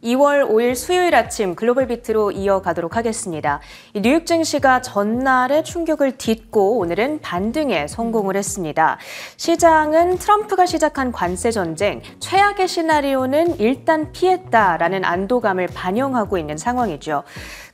(2월 5일) 수요일 아침 글로벌 비트로 이어가도록 하겠습니다. 뉴욕 증시가 전날의 충격을 딛고 오늘은 반등에 성공을 했습니다. 시장은 트럼프가 시작한 관세 전쟁, 최악의 시나리오는 일단 피했다라는 안도감을 반영하고 있는 상황이죠.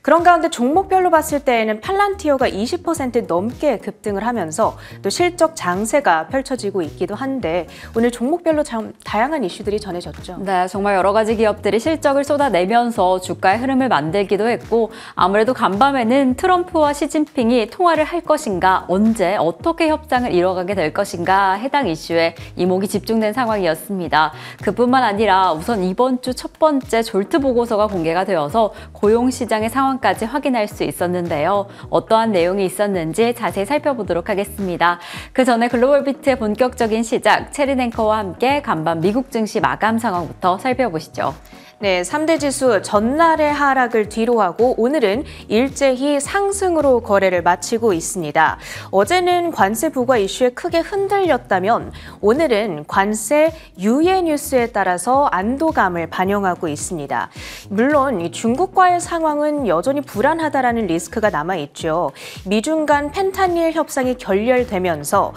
그런 가운데 종목별로 봤을 때에는 팔란티어가 20% 넘게 급등을 하면서 또 실적 장세가 펼쳐지고 있기도 한데 오늘 종목별로 참 다양한 이슈들이 전해졌죠. 네, 정말 여러 가지 기업들이 실적을 쏟아내면서 주가의 흐름을 만들기도 했고 아무래도 간밤에는 트럼프와 시진핑이 통화를 할 것인가, 언제 어떻게 협상을 이뤄가게 될 것인가 해당 이슈에 이목이 집중된 상황이었습니다. 그뿐만 아니라 우선 이번 주 첫 번째 졸트 보고서가 공개가 되어서 고용시장의 상황까지 확인할 수 있었는데요. 어떠한 내용이 있었는지 자세히 살펴보도록 하겠습니다. 그 전에 글로벌 비트의 본격적인 시작, 체린 앵커와 함께 간밤 미국 증시 마감 상황부터 살펴보시죠. 네, 3대 지수 전날의 하락을 뒤로하고 오늘은 일제히 상승으로 거래를 마치고 있습니다. 어제는 관세 부과 이슈에 크게 흔들렸다면 오늘은 관세 유예 뉴스에 따라서 안도감을 반영하고 있습니다. 물론 이 중국과의 상황은 여전히 불안하다라는 리스크가 남아있죠. 미중 간 펜타닐 협상이 결렬되면서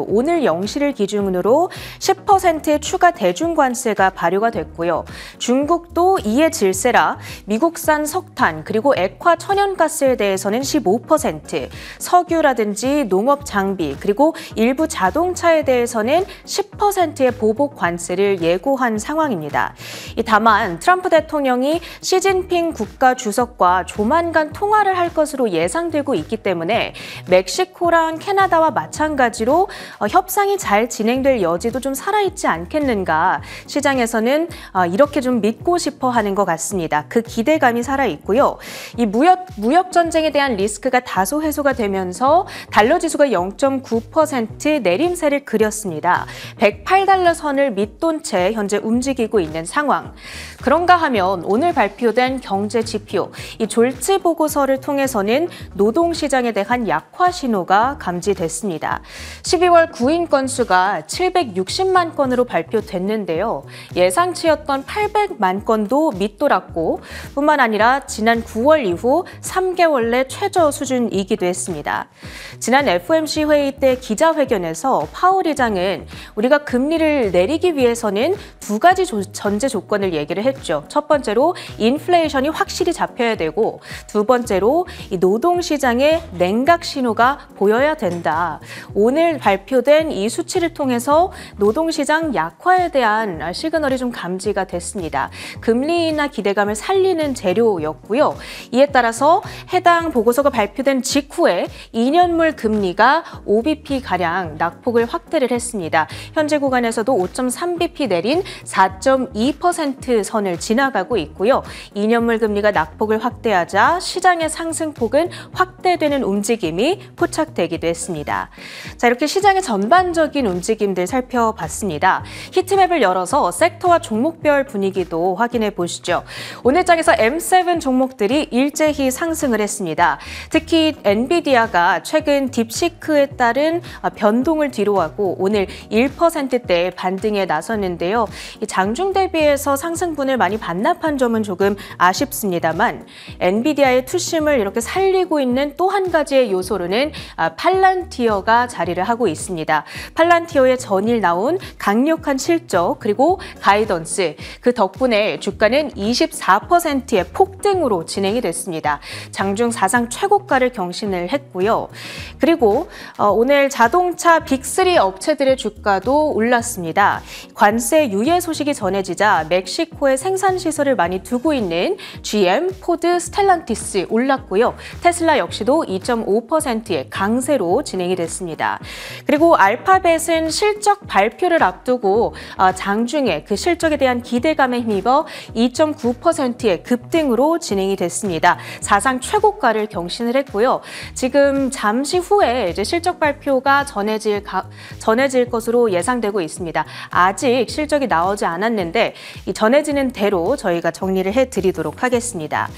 오늘 0시를 기준으로 10%의 추가 대중관세가 발효가 됐고요. 중국도 이에 질세라 미국산 석탄 그리고 액화 천연가스에 대해서는 15%, 석유라든지 농업 장비 그리고 일부 자동차에 대해서는 10%의 보복 관세를 예고한 상황입니다. 다만 트럼프 대통령이 시진핑 국가주석과 조만간 통화를 할 것으로 예상되고 있기 때문에 멕시코랑 캐나다와 마찬가지로 협상이 잘 진행될 여지도 좀 살아있지 않겠는가, 시장에서는 이렇게 좀 믿고 싶어 하는 것 같습니다. 그 기대감이 살아있고요. 이 무역 전쟁에 대한 리스크가 다소 해소가 되면서 달러 지수가 0.9% 내림세를 그렸습니다. 108달러 선을 밑돈 채 현재 움직이고 있는 상황. 그런가 하면 오늘 발표된 경제 지표, 이 졸지 보고서를 통해서는 노동시장에 대한 약화 신호가 감지됐습니다. 12월 구인 건수가 760만 건으로 발표됐는데요. 예상치였던 800만 건도 밑돌았고 뿐만 아니라 지난 9월 이후 3개월 내 최저 수준이기도 했습니다. 지난 FOMC 회의 때 기자회견에서 파월 의장은 우리가 금리를 내리기 위해서는 두 가지 전제 조건을 얘기를 했죠. 첫 번째로 인플레이션이 확실히 잡혀야 되고 두 번째로 이 노동시장의 냉각 신호가 보여야 된다. 오늘 발표된 이 수치를 통해서 노동시장 약화에 대한 시그널이 좀 감지가 됐습니다. 금리 인하 기대감을 살리는 재료였고요. 이에 따라서 해당 보고서가 발표된 직후에 2년물 금리가 5bp가량 낙폭을 확대를 했습니다. 현재 구간에서도 5.3bp 내린 4.2% 선을 지나가고 있고요. 2년물 금리가 낙폭을 확대하자 시장의 상승폭은 확대되는 움직임이 포착되기도 했습니다. 자, 이렇게 시장의 전반적인 움직임들 살펴봤습니다. 히트맵을 열어서 섹터와 종목별 분위기도 확인해 보시죠. 오늘 장에서 M7 종목들이 일제히 상승을 했습니다. 특히 엔비디아가 최근 딥시크에 따른 변동을 뒤로하고 오늘 1%대 반등에 나섰는데요. 장중 대비해서 상승분을 많이 반납한 점은 조금 아쉽습니다만 엔비디아의 투심을 이렇게 살리고 있는 또 한 가지의 요소로는 팔란티어가 자리를 하고 있습니다. 팔란티어의 전일 나온 강력한 실적 그리고 가이던스, 그 덕분에 주가는 24%의 폭등으로 진행이 됐습니다. 장중 사상 최고가를 경신을 했고요. 그리고 오늘 자동차 빅3 업체들의 주가도 올랐습니다. 관세 유예 소식이 전해지자 멕시코에 생산시설을 많이 두고 있는 GM, 포드, 스텔란티스 올랐고요. 테슬라 역시도 2.5%의 강세로 진행이 됐습니다. 그리고 알파벳은 실적 발표를 앞두고 장중에 그 실적에 대한 기대감에 힘입어 2.9%의 급등으로 진행이 됐습니다. 사상 최고가를 경신을 했고요. 지금 잠시 후에 이제 실적 발표가 전해질 것으로 예상되고 있습니다. 아직 실적이 나오지 않았는데 이 전해지는 대로 저희가 정리를 해드리도록 하겠습니다.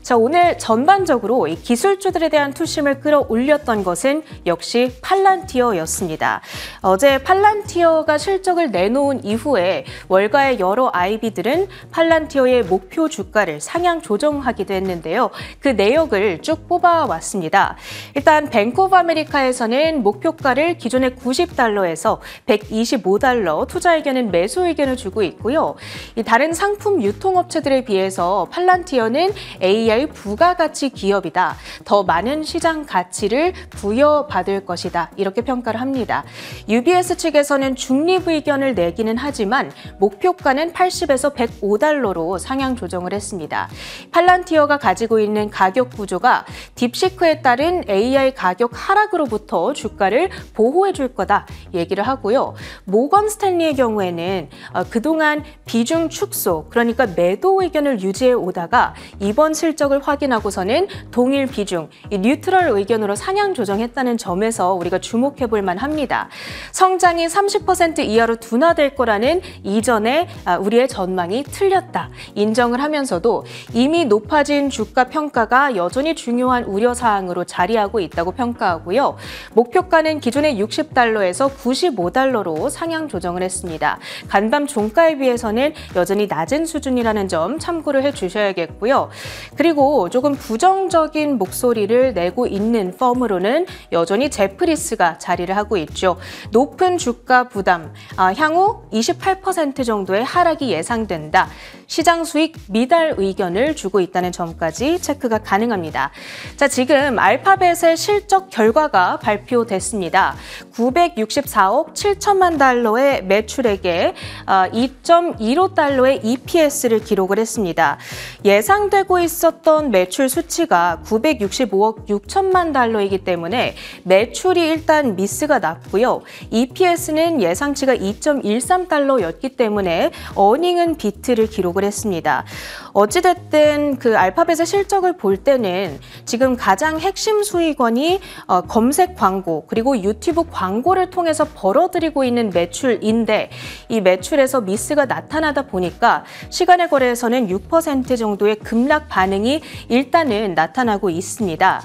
자, 오늘 전반적으로 이 기술주들에 대한 투심을 끌어올렸던 것은 역시 팔란티어였습니다. 어제 팔란티어가 실적을 내놓은 이후에 월가의 여러 IB들은 팔란티어의 목표 주가를 상향 조정하기도 했는데요. 그 내역을 쭉 뽑아왔습니다. 일단 뱅크 오브 아메리카에서는 목표가를 기존의 $90에서 $125, 투자 의견은 매수 의견을 주고 있고요. 이 다른 상품 유통업체들에 비해서 팔란티어는 AI 부가가치 기업이다. 더 많은 시장 가치를 부여받을 것이다. 이렇게 평가를 합니다. UBS 측에서는 중립 의견을 내기는 하지만 목표가는 $80에서 $105로 상향 조정을 했습니다. 팔란티어가 가지고 있는 가격 구조가 딥시크에 따른 AI 가격 하락으로부터 주가를 보호해 줄 거다 얘기를 하고요. 모건 스탠리의 경우에는 그동안 비중 축소, 그러니까 매도 의견을 유지해 오다가 이번 실적을 확인하고서는 동일 비중, 이 뉴트럴 의견으로 상향 조정했다는 점에서 우리가 주목해 볼 만합니다. 성장이 30% 이하로 둔화될 거라는 이전에 우리의 전망이 틀렸다 인정을 하면서도 이미 높아진 주가 평가가 여전히 중요한 우려사항으로 자리하고 있다고 평가하고요. 목표가는 기존의 $60에서 $95로 상향 조정을 했습니다. 간밤 종가에 비해서는 여전히 낮은 수준이라는 점 참고를 해주셔야겠고요. 그리고 조금 부정적인 목소리를 내고 있는 펌으로는 여전히 제프리스가 자리를 하고 있죠. 높은 주가 부담, 향후 28% 정도의 하락이 예상된다. 시장 수익 미달 의견을 주고 있다는 점까지 체크가 가능합니다. 자, 지금 알파벳의 실적 결과가 발표됐습니다. 964억 7천만 달러의 매출액에 2.15달러의 EPS를 기록을 했습니다. 예상되고 있었던 매출 수치가 965억 6천만 달러이기 때문에 매출이 일단 미스가 났고요. EPS는 예상치가 2.13달러였기 때문에 어닝은 비트를 기록을 했습니다. 어찌됐든 그 알파벳의 실적을 볼 때는 지금 가장 핵심 수익원이 검색 광고 그리고 유튜브 광고를 통해서 벌어들이고 있는 매출인데 이 매출에서 미스가 나타나다 보니까 시간의 거래에서는 6% 정도의 급락 반응이 일단은 나타나고 있습니다.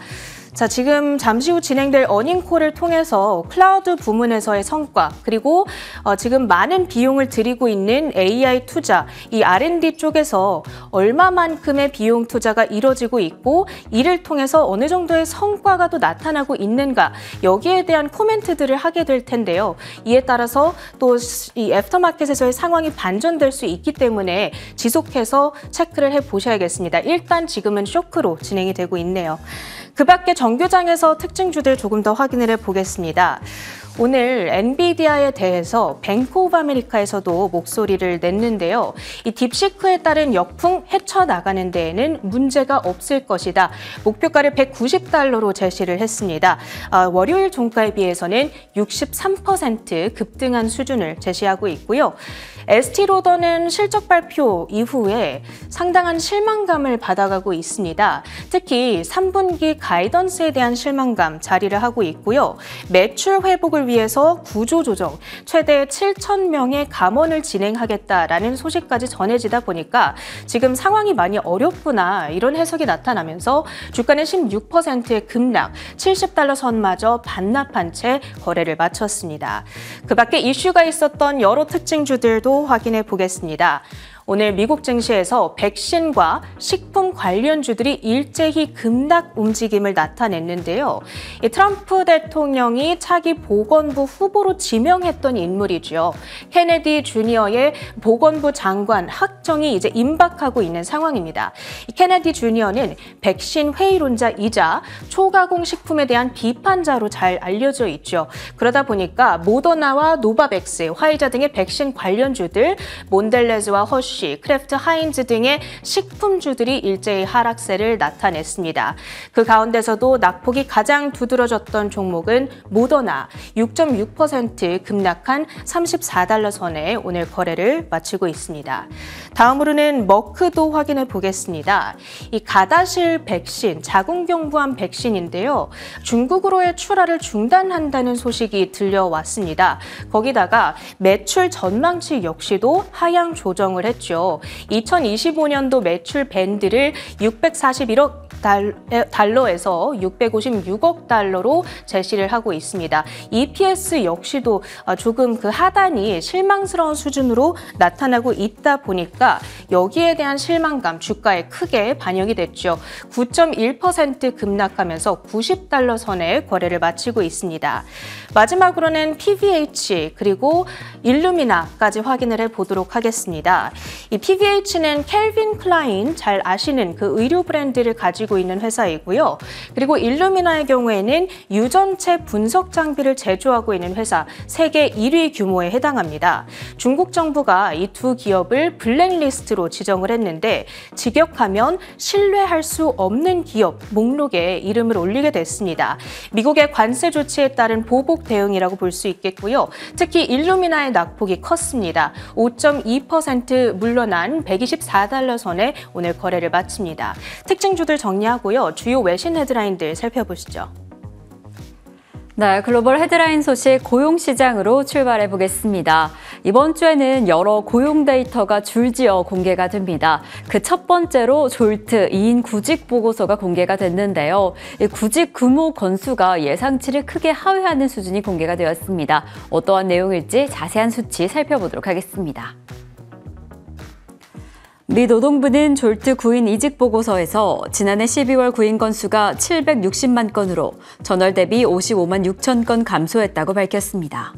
자, 지금 잠시 후 진행될 어닝콜을 통해서 클라우드 부문에서의 성과 그리고 지금 많은 비용을 들이고 있는 AI 투자, 이 R&D 쪽에서 얼마만큼의 비용 투자가 이뤄지고 있고 이를 통해서 어느 정도의 성과가 또 나타나고 있는가 여기에 대한 코멘트들을 하게 될 텐데요. 이에 따라서 또 이 애프터마켓에서의 상황이 반전될 수 있기 때문에 지속해서 체크를 해보셔야겠습니다. 일단 지금은 쇼크로 진행이 되고 있네요. 그 밖에 정규장에서 특징주들 조금 더 확인을 해보겠습니다. 오늘 엔비디아에 대해서 뱅크 오브 아메리카에서도 목소리를 냈는데요. 이 딥시크에 따른 역풍 헤쳐나가는 데에는 문제가 없을 것이다. 목표가를 $190로 제시를 했습니다. 월요일 종가에 비해서는 63% 급등한 수준을 제시하고 있고요. 에스티로더는 실적 발표 이후에 상당한 실망감을 받아가고 있습니다. 특히 3분기 가이던스에 대한 실망감 자리를 하고 있고요. 매출 회복을 위해서 구조조정, 최대 7,000명의 감원을 진행하겠다라는 소식까지 전해지다 보니까 지금 상황이 많이 어렵구나 이런 해석이 나타나면서 주가는 16%의 급락, $70 선마저 반납한 채 거래를 마쳤습니다. 그 밖에 이슈가 있었던 여러 특징주들도 확인해 보겠습니다. 오늘 미국 증시에서 백신과 식품 관련주들이 일제히 급락 움직임을 나타냈는데요. 이 트럼프 대통령이 차기 보건부 후보로 지명했던 인물이죠. 케네디 주니어의 보건부 장관 확정이 이제 임박하고 있는 상황입니다. 이 케네디 주니어는 백신 회의론자이자 초가공 식품에 대한 비판자로 잘 알려져 있죠. 그러다 보니까 모더나와 노바백스, 화이자 등의 백신 관련주들, 몬델레즈와 허쉬, 크래프트 하인즈 등의 식품주들이 일제히 하락세를 나타냈습니다. 그 가운데서도 낙폭이 가장 두드러졌던 종목은 모더나 6.6% 급락한 $34 선에 오늘 거래를 마치고 있습니다. 다음으로는 머크도 확인해 보겠습니다. 이 가다실 백신, 자궁경부암 백신인데요. 중국으로의 출하를 중단한다는 소식이 들려왔습니다. 거기다가 매출 전망치 역시도 하향 조정을 했죠. 됐죠. 2025년도 매출 밴드를 641억 달러에서 656억 달러로 제시를 하고 있습니다. EPS 역시도 조금 그 하단이 실망스러운 수준으로 나타나고 있다 보니까 여기에 대한 실망감 주가에 크게 반영이 됐죠. 9.1% 급락하면서 90달러 선에 거래를 마치고 있습니다. 마지막으로는 PVH 그리고 일루미나까지 확인을 해보도록 하겠습니다. 이 PVH는 캘빈 클라인 잘 아시는 그 의류 브랜드를 가지고 있는 회사이고요. 그리고 일루미나의 경우에는 유전체 분석 장비를 제조하고 있는 회사 세계 1위 규모에 해당합니다. 중국 정부가 이 두 기업을 블랙리스트로 지정을 했는데 직역하면 신뢰할 수 없는 기업 목록에 이름을 올리게 됐습니다. 미국의 관세 조치에 따른 보복 대응이라고 볼 수 있겠고요. 특히 일루미나의 낙폭이 컸습니다. 5.2% 물러난 124달러 선에 오늘 거래를 마칩니다. 특징주들 정리하고요. 주요 외신 헤드라인들 살펴보시죠. 네, 글로벌 헤드라인 소식 고용시장으로 출발해 보겠습니다. 이번 주에는 여러 고용 데이터가 줄지어 공개가 됩니다. 그 첫 번째로 졸트 2인 구직 보고서가 공개가 됐는데요. 이 구직 규모 건수가 예상치를 크게 하회하는 수준이 공개가 되었습니다. 어떠한 내용일지 자세한 수치 살펴보도록 하겠습니다. 미 노동부는 졸트 구인 이직 보고서에서 지난해 12월 구인 건수가 760만 건으로 전월 대비 55만 6천 건 감소했다고 밝혔습니다.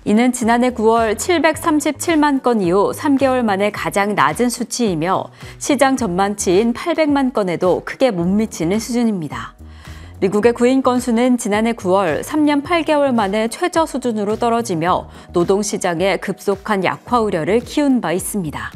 이는 지난해 9월 737만 건 이후 3개월 만에 가장 낮은 수치이며 시장 전망치인 800만 건에도 크게 못 미치는 수준입니다. 미국의 구인 건수는 지난해 9월 3년 8개월 만에 최저 수준으로 떨어지며 노동시장의 급속한 약화 우려를 키운 바 있습니다.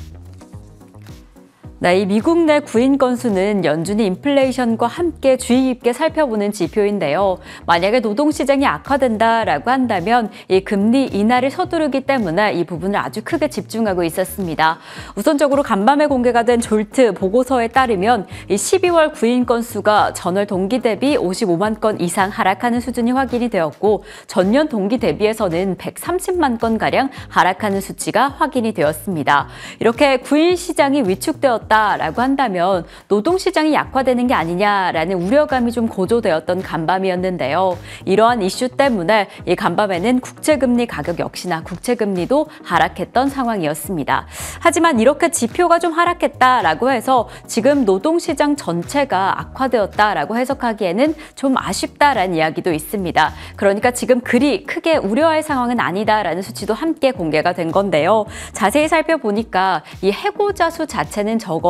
네, 이 미국 내 구인 건수는 연준이 인플레이션과 함께 주의 깊게 살펴보는 지표인데요. 만약에 노동시장이 악화된다라고 한다면 이 금리 인하를 서두르기 때문에 이 부분을 아주 크게 집중하고 있었습니다. 우선적으로 간밤에 공개가 된 졸트 보고서에 따르면 이 12월 구인 건수가 전월 동기 대비 55만 건 이상 하락하는 수준이 확인이 되었고 전년 동기 대비해서는 130만 건가량 하락하는 수치가 확인이 되었습니다. 이렇게 구인 시장이 위축되었다 라고 한다면 노동시장이 약화되는 게 아니냐라는 우려감이 좀 고조되었던 간밤이었는데요. 이러한 이슈 때문에 이 간밤에는 국채금리 가격 역시나 국채금리도 하락했던 상황이었습니다. 하지만 이렇게 지표가 좀 하락했다라고 해서 지금 노동시장 전체가 악화되었다라고 해석하기에는 좀 아쉽다라는 이야기도 있습니다. 그러니까 지금 그리 크게 우려할 상황은 아니다라는 수치도 함께 공개가 된 건데요. 자세히 살펴보니까 이 해고자 수 자체는 적어서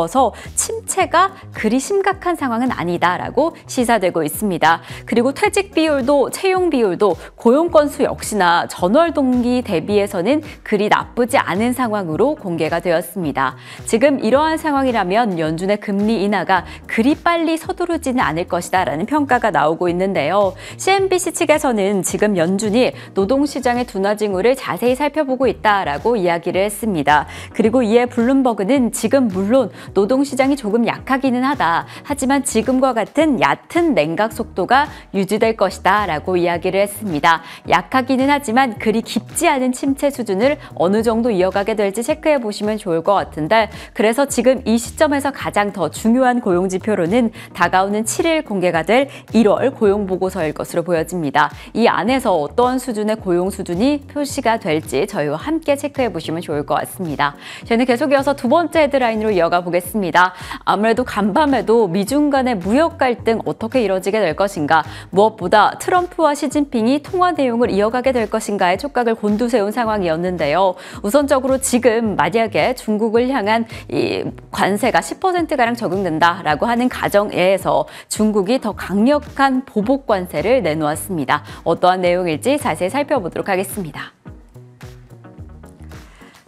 침체가 그리 심각한 상황은 아니다라고 시사되고 있습니다. 그리고 퇴직 비율도 채용 비율도 고용 건수 역시나 전월 동기 대비해서는 그리 나쁘지 않은 상황으로 공개가 되었습니다. 지금 이러한 상황이라면 연준의 금리 인하가 그리 빨리 서두르지는 않을 것이다라는 평가가 나오고 있는데요. CNBC 측에서는 지금 연준이 노동시장의 둔화 징후를 자세히 살펴보고 있다라고 이야기를 했습니다. 그리고 이에 블룸버그는 지금 물론 노동시장이 조금 약하기는 하다. 하지만 지금과 같은 얕은 냉각 속도가 유지될 것이다 라고 이야기를 했습니다. 약하기는 하지만 그리 깊지 않은 침체 수준을 어느 정도 이어가게 될지 체크해 보시면 좋을 것 같은데 그래서 지금 이 시점에서 가장 더 중요한 고용지표로는 다가오는 7일 공개가 될 1월 고용보고서일 것으로 보여집니다. 이 안에서 어떠한 수준의 고용 수준이 표시가 될지 저희와 함께 체크해 보시면 좋을 것 같습니다. 저희는 계속 이어서 두 번째 헤드라인으로 이어가 보겠습니다. 아무래도 간밤에도 미중 간의 무역 갈등 어떻게 이뤄지게 될 것인가, 무엇보다 트럼프와 시진핑이 통화 내용을 이어가게 될 것인가에 촉각을 곤두세운 상황이었는데요. 우선적으로 지금 만약에 중국을 향한 이 관세가 10%가량 적용된다라고 하는 가정에서 중국이 더 강력한 보복 관세를 내놓았습니다. 어떠한 내용일지 자세히 살펴보도록 하겠습니다.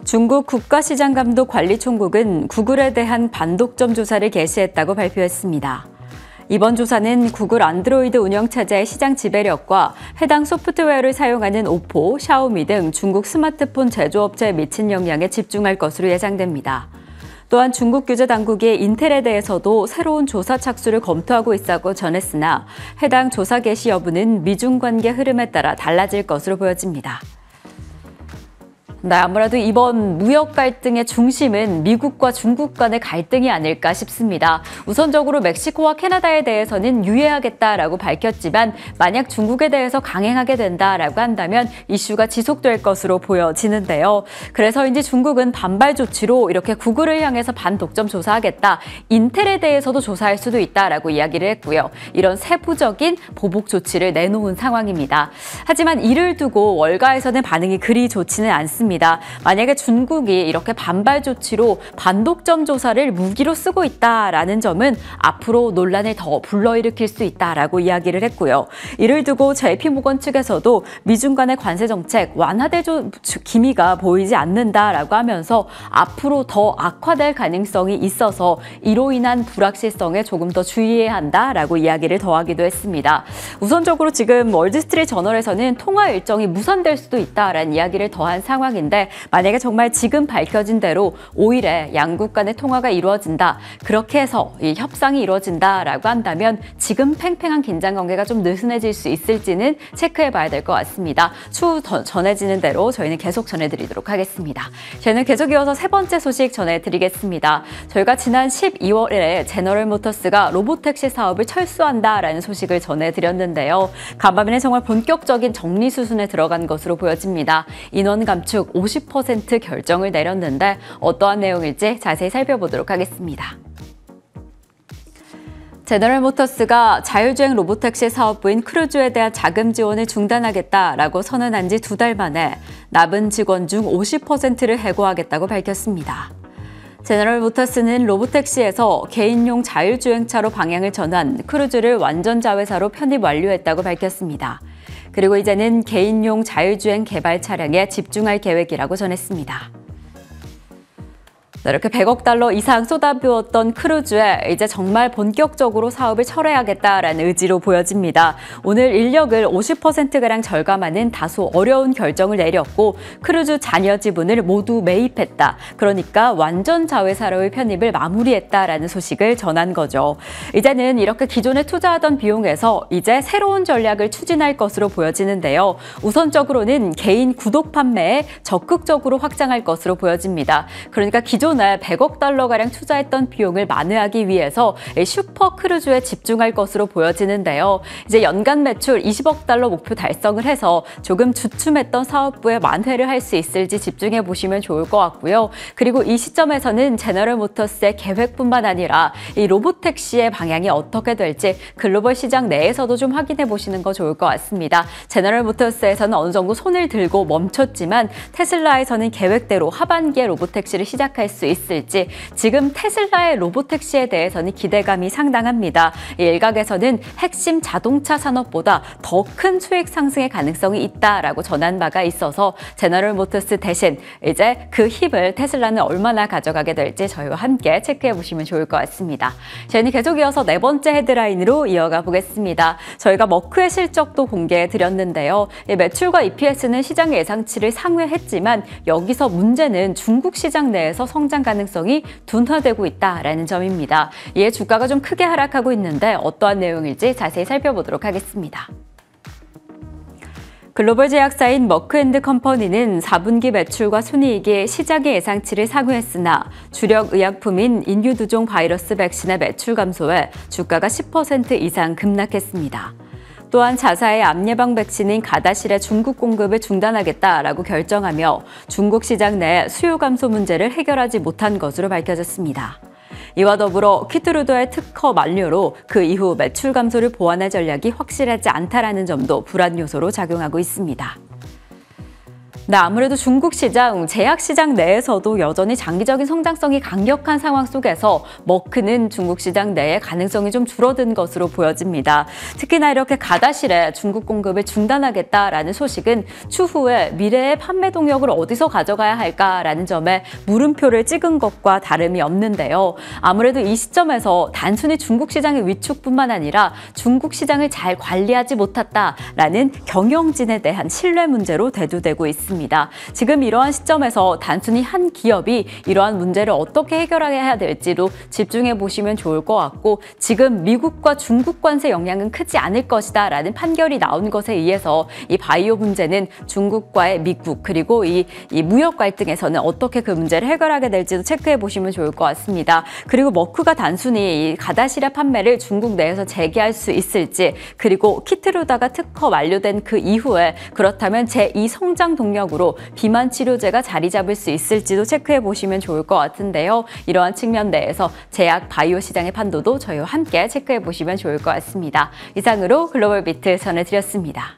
중국 국가시장감독관리총국은 구글에 대한 반독점 조사를 개시했다고 발표했습니다. 이번 조사는 구글 안드로이드 운영체제의 시장 지배력과 해당 소프트웨어를 사용하는 오포, 샤오미 등 중국 스마트폰 제조업체에 미친 영향에 집중할 것으로 예상됩니다. 또한 중국 규제 당국이 인텔에 대해서도 새로운 조사 착수를 검토하고 있다고 전했으나 해당 조사 개시 여부는 미중 관계 흐름에 따라 달라질 것으로 보여집니다. 네, 아무래도 이번 무역 갈등의 중심은 미국과 중국 간의 갈등이 아닐까 싶습니다. 우선적으로 멕시코와 캐나다에 대해서는 유예하겠다라고 밝혔지만 만약 중국에 대해서 강행하게 된다라고 한다면 이슈가 지속될 것으로 보여지는데요. 그래서인지 중국은 반발 조치로 이렇게 구글을 향해서 반독점 조사하겠다, 인텔에 대해서도 조사할 수도 있다라고 이야기를 했고요. 이런 세부적인 보복 조치를 내놓은 상황입니다. 하지만 이를 두고 월가에서는 반응이 그리 좋지는 않습니다. 만약에 중국이 이렇게 반발 조치로 반독점 조사를 무기로 쓰고 있다라는 점은 앞으로 논란을 더 불러일으킬 수 있다라고 이야기를 했고요. 이를 두고 JP모건 측에서도 미중 간의 관세 정책 완화될 기미가 보이지 않는다라고 하면서 앞으로 더 악화될 가능성이 있어서 이로 인한 불확실성에 조금 더 주의해야 한다라고 이야기를 더하기도 했습니다. 우선적으로 지금 월드스트리트 저널에서는 통화 일정이 무산될 수도 있다라는 이야기를 더한 상황인데 만약에 정말 지금 밝혀진 대로 5일에 양국 간의 통화가 이루어진다, 그렇게 해서 이 협상이 이루어진다라고 한다면 지금 팽팽한 긴장 관계가 좀 느슨해질 수 있을지는 체크해봐야 될 것 같습니다. 추후 전해지는 대로 저희는 계속 전해드리도록 하겠습니다. 저희는 계속 이어서 세 번째 소식 전해드리겠습니다. 저희가 지난 12월에 제너럴모터스가 로보택시 사업을 철수한다라는 소식을 전해드렸는데요. 간밤에는 정말 본격적인 정리 수순에 들어간 것으로 보여집니다. 인원 감축 50% 결정을 내렸는데 어떠한 내용일지 자세히 살펴보도록 하겠습니다. 제너럴모터스가 자율주행 로보택시 사업부인 크루즈에 대한 자금 지원을 중단하겠다라고 선언한 지 2달 만에 남은 직원 중 50%를 해고하겠다고 밝혔습니다. 제너럴모터스는 로보택시에서 개인용 자율주행차로 방향을 전환 크루즈를 완전 자회사로 편입 완료했다고 밝혔습니다. 그리고 이제는 개인용 자율주행 개발 차량에 집중할 계획이라고 전했습니다. 이렇게 100억 달러 이상 쏟아부었던 크루즈에 이제 정말 본격적으로 사업을 철회하겠다라는 의지로 보여집니다. 오늘 인력을 50%가량 절감하는 다소 어려운 결정을 내렸고 크루즈 잔여 지분을 모두 매입했다. 그러니까 완전 자회사로의 편입을 마무리했다라는 소식을 전한 거죠. 이제는 이렇게 기존에 투자하던 비용에서 이제 새로운 전략을 추진할 것으로 보여지는데요. 우선적으로는 개인 구독 판매에 적극적으로 확장할 것으로 보여집니다. 그러니까 기존에 100억 달러가량 투자했던 비용을 만회하기 위해서 슈퍼 크루즈에 집중할 것으로 보여지는데요. 이제 연간 매출 20억 달러 목표 달성을 해서 조금 주춤했던 사업부에 만회를 할 수 있을지 집중해 보시면 좋을 것 같고요. 그리고 이 시점에서는 제너럴모터스의 계획뿐만 아니라 이 로보택시의 방향이 어떻게 될지 글로벌 시장 내에서도 좀 확인해 보시는 거 좋을 것 같습니다. 제너럴모터스에서는 어느 정도 손을 들고 멈췄지만 테슬라에서는 계획대로 하반기에 로보택시를 시작할 수 있을지 지금 테슬라의 로보택시에 대해서는 기대감이 상당합니다. 일각에서는 핵심 자동차 산업보다 더 큰 수익 상승의 가능성이 있다라고 전한 바가 있어서 제너럴모터스 대신 이제 그 힙을 테슬라는 얼마나 가져가게 될지 저희와 함께 체크해 보시면 좋을 것 같습니다. 저희는 계속 이어서 네 번째 헤드라인으로 이어가 보겠습니다. 저희가 머크의 실적도 공개해 드렸는데요. 매출과 EPS는 시장 예상치를 상회했지만 여기서 문제는 중국 시장 내에서 성장 가능성이 둔화되고 있다라는 점입니다. 이에 주가가 좀 크게 하락하고 있는데 어떠한 내용일지 자세히 살펴보도록 하겠습니다. 글로벌 제약사인 머크앤드컴퍼니는 4분기 매출과 순이익이 시장의 예상치를 상회했으나 주력 의약품인 인유두종 바이러스 백신의 매출 감소에 주가가 10% 이상 급락했습니다. 또한 자사의 암 예방 백신인 가다실의 중국 공급을 중단하겠다라고 결정하며 중국 시장 내 수요 감소 문제를 해결하지 못한 것으로 밝혀졌습니다. 이와 더불어 키트루도의 특허 만료로 그 이후 매출 감소를 보완할 전략이 확실하지 않다라는 점도 불안 요소로 작용하고 있습니다. 네, 아무래도 중국 시장, 제약 시장 내에서도 여전히 장기적인 성장성이 강력한 상황 속에서 머크는 중국 시장 내에 가능성이 좀 줄어든 것으로 보여집니다. 특히나 이렇게 가다실에 중국 공급을 중단하겠다라는 소식은 추후에 미래의 판매 동력을 어디서 가져가야 할까라는 점에 물음표를 찍은 것과 다름이 없는데요. 아무래도 이 시점에서 단순히 중국 시장의 위축뿐만 아니라 중국 시장을 잘 관리하지 못했다라는 경영진에 대한 신뢰 문제로 대두되고 있습니다. 같습니다. 지금 이러한 시점에서 단순히 한 기업이 이러한 문제를 어떻게 해결해야 될지도 집중해 보시면 좋을 것 같고, 지금 미국과 중국 관세 영향은 크지 않을 것이다 라는 판결이 나온 것에 의해서 이 바이오 문제는 중국과의 미국 그리고 이 무역 갈등에서는 어떻게 그 문제를 해결하게 될지도 체크해 보시면 좋을 것 같습니다. 그리고 머크가 단순히 이 가다시라 판매를 중국 내에서 재개할 수 있을지, 그리고 키트루다가 특허 만료된 그 이후에 그렇다면 제2 성장 동력으로 비만 치료제가 자리 잡을 수 있을지도 체크해 보시면 좋을 것 같은데요. 이러한 측면 내에서 제약 바이오 시장의 판도도 저희와 함께 체크해 보시면 좋을 것 같습니다. 이상으로 글로벌 비트 전해드렸습니다.